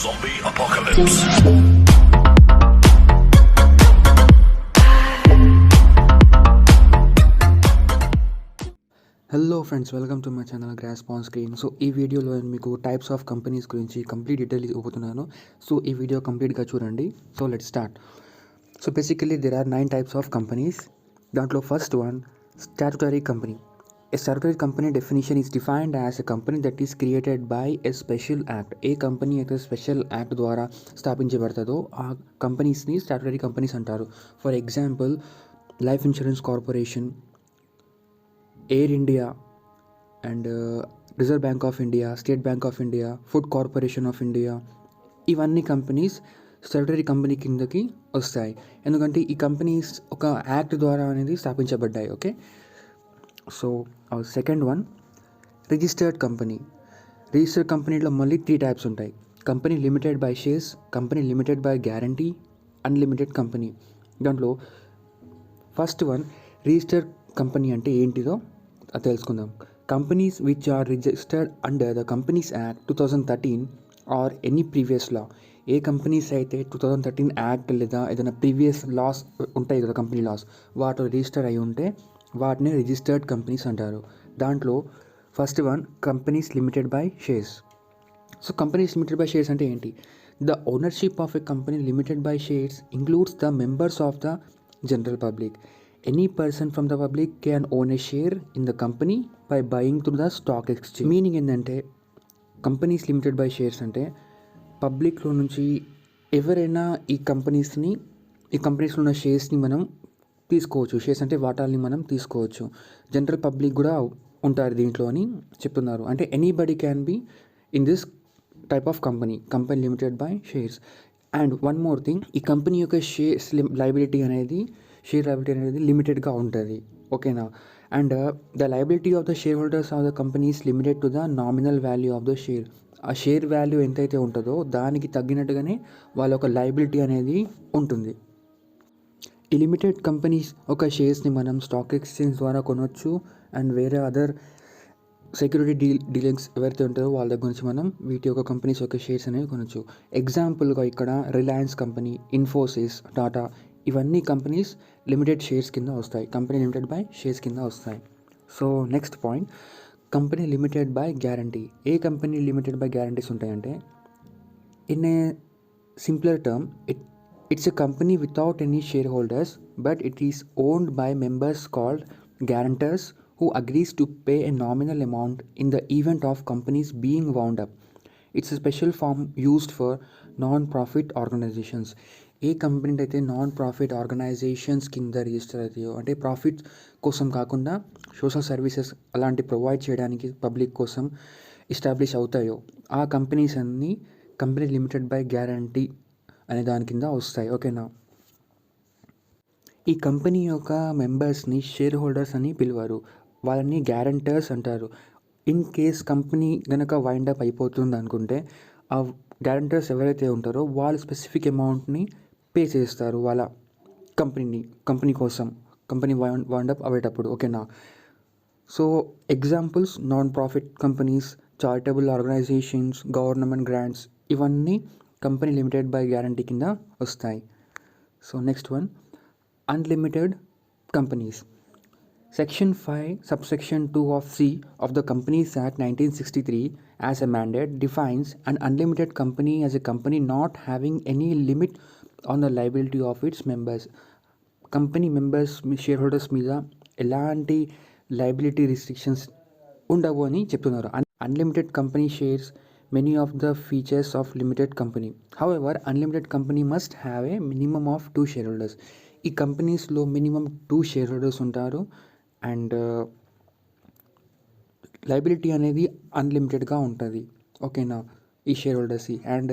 Zombie apocalypse. Hello friends, welcome to my channel grasp on screen. So ఈ వీడియోలో నేను మీకు టైప్స్ ఆఫ్ కంపెనీస్ గురించి కంప్లీట్ డీటెయిల్ ఇవ్వబోతున్నాను. సో ఈ వీడియో కంప్లీట్గా చూడండి. So let start. So basically there are 9 types of companies. దాంట్లో first one, statutory company. A statutory company definition is defined as a company that is created by a special act. ఏ company అయితే special act ద్వారా స్థాపించబడుతుందో ఆ కంపెనీస్ని statutory companies అంటారు. For example, Life Insurance Corporation, Air India and Reserve Bank of India, State Bank of India, Food Corporation of India, ఇవన్నీ companies statutory company కిందకి వస్తాయి. ఎందుకంటే ఈ కంపెనీస్ ఒక యాక్ట్ ద్వారా అనేది స్థాపించబడ్డాయి. Okay, so second one, registered company. రిజిస్టర్డ్ కంపెనీలో మళ్ళీ 3 టైప్స్ ఉంటాయి. Company limited by shares, company limited by guarantee, unlimited company. దాంట్లో ఫస్ట్ వన్, రిజిస్టర్డ్ కంపెనీ అంటే ఏంటిదో అది తెలుసుకుందాం. Companies which are registered under the companies act 2013 or any previous law. A companies అయితే 2013 యాక్ట్ లేదా ఏదైనా ప్రీవియస్ లాస్ ఉంటాయి కదా, కంపెనీ లాస్, వాటిలో రిజిస్టర్ అయి ఉంటే వాటిని రిజిస్టర్డ్ కంపెనీస్ అంటారు. దాంట్లో first one, companies limited by shares. So companies limited by shares అంటే ఏంటి? The ownership of a company limited by shares includes the members of the general public. Any person from the public can own a share in the company by buying through the stock exchange. Meaning ఏంటంటే, companies limited by shares అంటే పబ్లిక్లో నుంచి ఎవరైనా ఈ కంపెనీస్లో ఉన్న షేర్స్ని మనం తీసుకోవచ్చు. షేర్స్ అంటే వాటాల్ని మనం తీసుకోవచ్చు. జనరల్ పబ్లిక్ కూడా ఉంటారు దీంట్లో అని చెప్తున్నారు. అంటే anybody can be in this type of company limited by shares. And one more thing, ఈ కంపెనీ యొక్క షేర్ లయబిలిటీ అనేది లిమిటెడ్గా ఉంటుంది. ఓకేనా? And the liability of the share holders of the company is limited to the nominal value of the share. ఆ share value ఎంతైతే ఉంటుందో దానికి తగ్గినట్టుగానే వాళ్ళ ఒక లయబిలిటీ అనేది ఉంటుంది. ఈ లిమిటెడ్ కంపెనీస్ ఒక షేర్స్ని మనం స్టాక్ ఎక్స్చేంజ్ ద్వారా కొనవచ్చు. అండ్ వేరే అదర్ సెక్యూరిటీ డీలింగ్స్ ఎవరైతే ఉంటారో వాళ్ళ దగ్గర నుంచి మనం వీటి యొక్క కంపెనీస్ యొక్క షేర్స్ అనేవి కొనవచ్చు. ఎగ్జాంపుల్గా ఇక్కడ రిలయన్స్ కంపెనీ, ఇన్ఫోసిస్, టాటా, ఇవన్నీ కంపెనీస్ లిమిటెడ్ షేర్స్ కింద వస్తాయి. కంపెనీ లిమిటెడ్ బై షేర్స్ కింద వస్తాయి. So next point, company limited by guarantee. ఏ కంపెనీ లిమిటెడ్ బై గ్యారంటీస్ ఉంటాయంటే, in a simpler term, it's a company without any shareholders but it is owned by members called guarantors who agrees to pay a nominal amount in the event of companies being wound up. It's a special form used for non-profit organizations. A company అయితే non profit organisations కింద register అవుతాయో, అంటే profit కోసం కాకుండా social services అలాంటి provide చేయడానికి public కోసం establish అవుతాయో ఆ కంపెనీస్ అన్నీ కంపెనీ లిమిటెడ్ బై గ్యారంటీ అనే దాని కింద వస్తాయి. ఓకేనా? ఈ కంపెనీ యొక్క మెంబర్స్ని షేర్ హోల్డర్స్ అని పిలువారు. వాళ్ళని గ్యారంటర్స్ అంటారు. ఇన్ కేస్ కంపెనీ కనుక వైండ్ అప్ అయిపోతుంది అనుకుంటే ఆ గ్యారంటర్స్ ఎవరైతే ఉంటారో వాళ్ళు స్పెసిఫిక్ అమౌంట్ని పే చేస్తారు వాళ్ళ కంపెనీ కోసం, కంపెనీ వైండ్ అప్ అయ్యేటప్పుడు. ఓకేనా? So examples, non profit companies, charitable organisations, government grants, ఇవన్నీ కంపెనీ లిమిటెడ్ బై గ్యారంటీ కింద వస్తాయి. So next one, unlimited companies. Section 5, subsection 2 of C of the Companies Act 1963 as a mandate defines an unlimited company as a company not having any limit on the liability of its members. Company members share holders మీద ఎలాంటి liability restrictions ఉండవు అని చెప్తున్నారు. Unlimited company shares many of the features of limited company. However unlimited company must have a minimum of 2 share holders. ఈ కంపెనీస్లో minimum 2 share holders ఉంటారు. And liability అనేది అన్లిమిటెడ్గా ఉంటుంది. ఓకేనా? ఈ share holders. And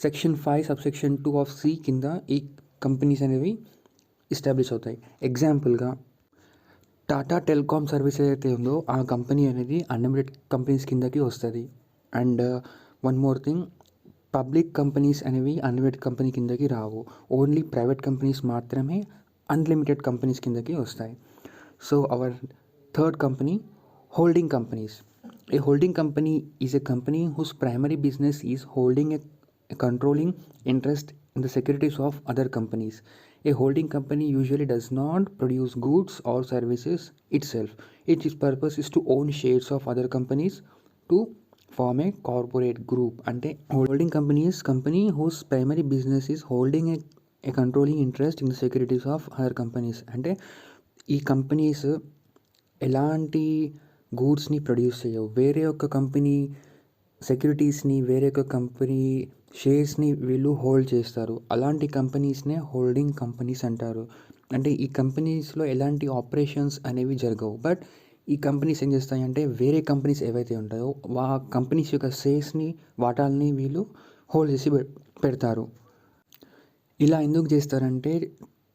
section 5 subsection 2 of C కింద ఈ కంపెనీస్ అనేవి ఎస్టాబ్లిష్ అవుతాయి. ఎగ్జాంపుల్గా టాటా టెలికామ్ సర్వీస్ ఏదైతే ఉందో ఆ కంపెనీ అనేది అన్లిమిటెడ్ కంపెనీస్ కిందకి వస్తుంది. And one more thing, public companies అనేవి అన్లిమిటెడ్ కంపెనీ కిందకి రావు. ఓన్లీ ప్రైవేట్ కంపెనీస్ మాత్రమే అన్లిమిటెడ్ కంపెనీస్ కిందకి వస్తాయి. So our third company, holding companies. A holding company is a company whose primary business is holding a a controlling interest in the securities of other companies. A holding company usually does not produce goods or services itself. Its purpose is to own shares of other companies to form a corporate group. అంటే holding company is company whose primary business is holding a controlling interest in the securities of other companies. అంటే ఈ companies ఎలాంటి గూడ్స్ని produce చేయవు, వేరే ఒక company సెక్యూరిటీస్ని, వేరే ఒక company షేర్స్ని వీళ్ళు హోల్డ్ చేస్తారు. అలాంటి కంపెనీస్నే హోల్డింగ్ కంపెనీస్ అంటారు. అంటే ఈ కంపెనీస్లో ఎలాంటి ఆపరేషన్స్ అనేవి జరగవు, బట్ ఈ కంపెనీస్ ఏం చేస్తాయంటే వేరే కంపెనీస్ ఏవైతే ఉంటాయో ఆ కంపెనీస్ యొక్క షేర్స్ని, వాటాలని వీళ్ళు హోల్డ్ చేసి పెడతారు. ఇలా ఎందుకు చేస్తారంటే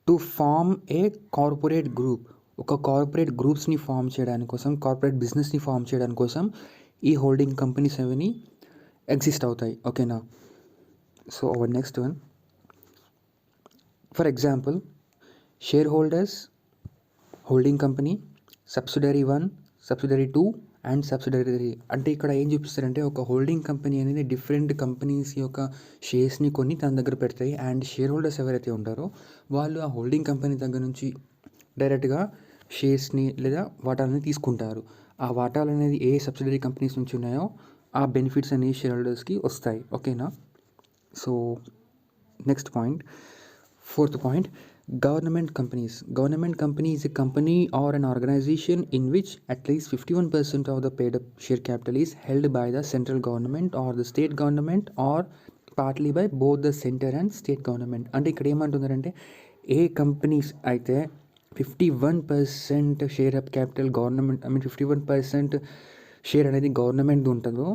to form a corporate group, ఒక కార్పొరేట్ గ్రూప్స్ని ఫామ్ చేయడానికి కోసం, కార్పొరేట్ బిజినెస్ని ఫామ్ చేయడానికి కోసం ఈ హోల్డింగ్ కంపెనీస్ అవన్నీ ఎగ్జిస్ట్ అవుతాయి. ఓకేనా? So our next one, for example share holders, holding company, subsidiary 1, subsidiary 2 and subsidiary 3. అంటే ఇక్కడ ఏం చూపిస్తారంటే ఒక హోల్డింగ్ కంపెనీ అనేది డిఫరెంట్ కంపెనీస్ యొక్క షేర్స్ని కొన్ని తన దగ్గర పెడతాయి, అండ్ షేర్ హోల్డర్స్ ఎవరైతే ఉంటారో వాళ్ళు ఆ హోల్డింగ్ కంపెనీ దగ్గర నుంచి డైరెక్ట్గా షేర్స్ని లేదా వాటాలని తీసుకుంటారు. ఆ వాటాలు అనేది ఏ సబ్సిడరీ కంపెనీస్ నుంచి ఉన్నాయో ఆ బెనిఫిట్స్ అనేవి షేర్ హోల్డర్స్కి వస్తాయి. ఓకేనా? So next point, fourth point, government companies. Government company is a company or an organization in which at least 51% of the paid up share capital is held by the central government or the state government or partly by both the center and state government. అంటే ఇక్కడ ఏమంటున్నారంటే ఏ companies అయితే 51% cheer up capital government, 51% share అనేది government ఉంటుందో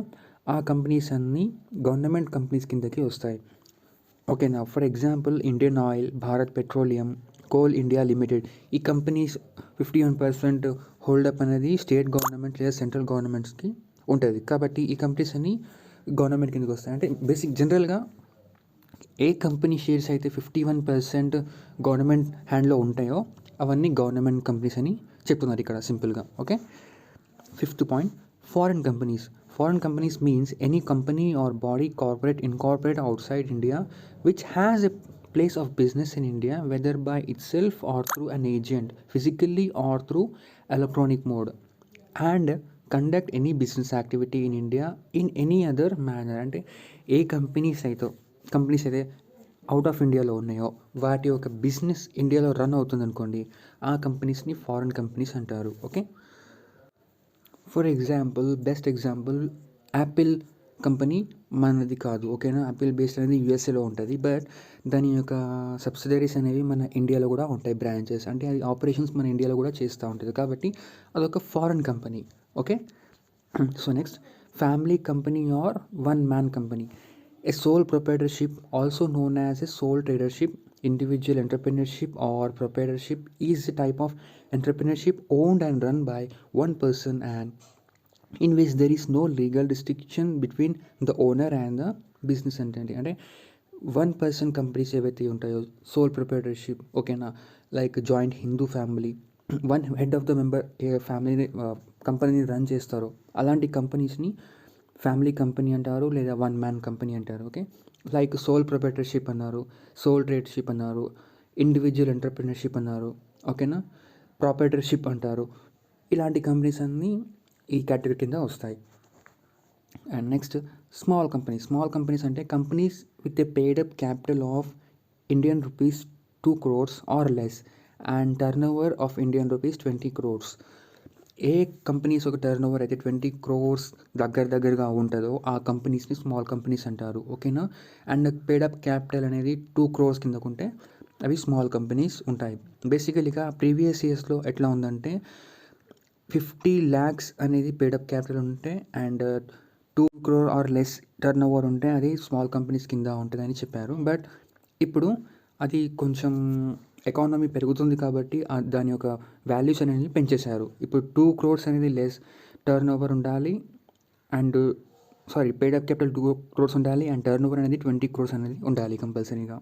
ఆ companies అన్నీ government companies కిందకి వస్తాయి. ఓకేనా? For example Indian oil, Bharat petroleum, coal India limited, ఈ కంపెనీస్ 51% హోల్డప్ అనేది స్టేట్ గవర్నమెంట్ లేదా సెంట్రల్ గవర్నమెంట్స్కి ఉంటుంది. కాబట్టి ఈ కంపెనీస్ అన్నీ గవర్నమెంట్ కిందకి వస్తాయి. అంటే బేసిక్ జనరల్గా ఏ కంపెనీ షేర్స్ అయితే 51% గవర్నమెంట్ హ్యాండ్లో ఉంటాయో అవన్నీ గవర్నమెంట్ కంపెనీస్ అని చెప్తున్నారు ఇక్కడ సింపుల్గా. Okay. Fifth point, foreign companies. Foreign companies means any company or body corporate incorporated outside India which has a place of business in India, whether by itself or through an agent, physically or through electronic mode, and conduct any business activity in India in any other manner. అంటే ఏ companies అయితే out of ఇండియాలో ఉన్నాయో వాటి యొక్క business ఇండియాలో run అవుతుంది అనుకోండి, ఆ కంపెనీస్ని ఫారిన్ కంపెనీస్ అంటారు. Okay. For example, best example Apple company మనది కాదు. ఓకేనా? యాపిల్ బేస్డ్ అనేది యూఎస్ఏలో ఉంటుంది, బట్ దాని యొక్క సబ్సిడరీస్ అనేవి మన ఇండియాలో కూడా ఉంటాయి, బ్రాంచెస్. అంటే అది ఆపరేషన్స్ మన ఇండియాలో కూడా చేస్తూ ఉంటుంది, కాబట్టి అదొక foreign company. Okay. So next, family company or one man company. A sole proprietorship, also known as a sole tradership, individual entrepreneurship or proprietorship, is a type of entrepreneurship owned and run by one person and in which there is no legal distinction between the owner and the business entity. అంటే one person companies ఏవైతే ఉంటాయో sole proprietorship, ఓకేనా, like joint Hindu family, one head of the member ఏ ఫ్యామిలీని కంపెనీని run చేస్తారో అలాంటి కంపెనీస్ని family company అంటారు లేదా వన్ మ్యాన్ కంపెనీ అంటారు. ఓకే. లైక్ సోల్ ప్రొప్రైటర్షిప్ అన్నారు, సోల్ ట్రేడర్షిప్ అన్నారు, ఇండివిజువల్ ఎంటర్ప్రినర్షిప్ అన్నారు. ఓకేనా? ప్రాపర్టర్షిప్ అంటారు. ఇలాంటి కంపెనీస్ అన్నీ ఈ కేటగిరీ కింద వస్తాయి. And next, small companies. Small companies అంటే companies with a paid up capital of Indian rupees 2 crores or less and turn over of Indian rupees 20 crores. ఏ కంపెనీస్ ఒక టర్న్ ఓవర్ అయితే 20 crores దగ్గరగా ఉంటుందో ఆ కంపెనీస్ని స్మాల్ కంపెనీస్ అంటారు. ఓకేనా? And paid up capital అనేది 2 crores కిందకు ఉంటే అవి స్మాల్ కంపెనీస్ ఉంటాయి. బేసికలీగా ప్రీవియస్ ఇయర్స్లో ఎట్లా ఉందంటే 50 lakhs అనేది పేడప్ క్యాపిటల్ ఉంటే and 2 crore or less turn over ఉంటే అది స్మాల్ కంపెనీస్ కింద ఉంటుందని చెప్పారు. బట్ ఇప్పుడు అది కొంచెం ఎకానమీ పెరుగుతుంది కాబట్టి దాని యొక్క వాల్యూస్ అనేది పెంచేశారు. ఇప్పుడు 2 crores అనేది లెస్ టర్న్ ఓవర్ ఉండాలి అండ్ పేడప్ క్యాపిటల్ 2 crores ఉండాలి అండ్ టర్న్ ఓవర్ అనేది 20 crores అనేది ఉండాలి కంపల్సరీగా.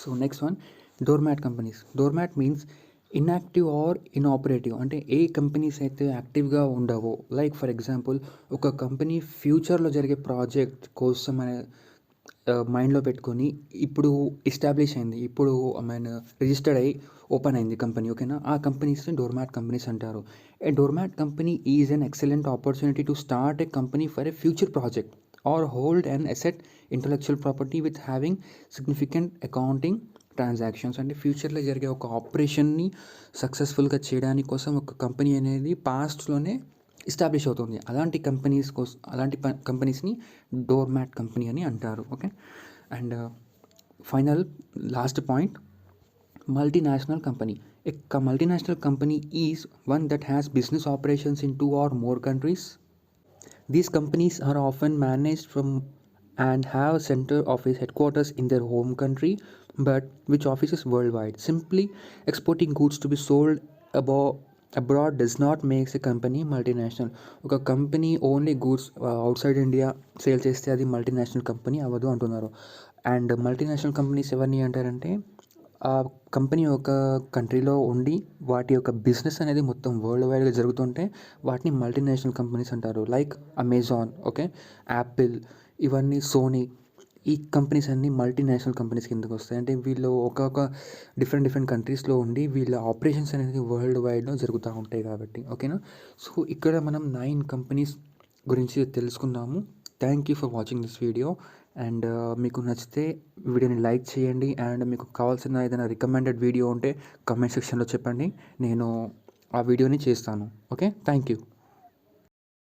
So next one, dormant companies. Dormant means inactive or inoperative అంటే ఏ కంపెనీస్ అయితే యాక్టివ్గా ఉండవో, లైక్ ఫర్ ఎగ్జాంపుల్ ఒక కంపెనీ ఫ్యూచర్లో జరిగే ప్రాజెక్ట్ కోసం మైండ్లో పెట్టుకొని ఇప్పుడు ఎస్టాబ్లిష్ అయింది, ఇప్పుడు రిజిస్టర్డ్ అయ్యి ఓపెన్ అయింది కంపెనీ, ఓకేనా, ఆ కంపెనీస్ని డోర్మ్యాట్ కంపెనీస్ అంటారు. A dormant company is an excellent opportunity to start a company for a future project or hold and asset intellectual property with having significant accounting transactions. అంటే ఫ్యూచర్లో జరిగే ఒక ఆపరేషన్ని సక్సెస్ఫుల్గా చేయడానికి కోసం ఒక కంపెనీ అనేది పాస్ట్లోనే ఎస్టాబ్లిష్ అవుతుంది. అలాంటి కంపెనీస్ని డోర్మ్యాట్ కంపెనీ అని అంటారు. Okay, and final last point, multinational company. A multinational company is one that has business operations in 2 or more countries. These companies are often managed from and have center office headquarters in their home country, but which offices worldwide. Simply exporting goods to be sold abroad does not make a company multinational. ఒక company only goods outside India sale చేస్తే అది multinational company అవ్వదు అంటున్నారు. And multinational companies ఎవరిని అంటారంటే ఆ company ఒక కంట్రీలో ఉండి వాటి యొక్క బిజినెస్ అనేది మొత్తం వరల్డ్ వైడ్గా జరుగుతుంటే వాటిని మల్టీనేషనల్ కంపెనీస్ అంటారు. లైక్ అమెజాన్, ఓకే, యాపిల్, ఇవన్నీ సోనీ, ఈ కంపెనీస్ అన్నీ మల్టీనేషనల్ కంపెనీస్ కిందకు వస్తాయి. అంటే వీళ్ళు ఒక్కొక్క డిఫరెంట్ కంట్రీస్లో ఉండి వీళ్ళ ఆపరేషన్స్ అనేది వరల్డ్ వైడ్లో జరుగుతూ ఉంటాయి కాబట్టి, ఓకేనా. సో ఇక్కడ మనం 9 కంపెనీస్ గురించి తెలుసుకున్నాము. Thank you for watching this video. And మీకు నచ్చితే వీడియోని లైక్ చేయండి. అండ్ మీకు కావాల్సిన ఏదైనా రికమెండెడ్ వీడియో ఉంటే కామెంట్ సెక్షన్లో చెప్పండి, నేను ఆ వీడియోని చేస్తాను. Okay, thank you.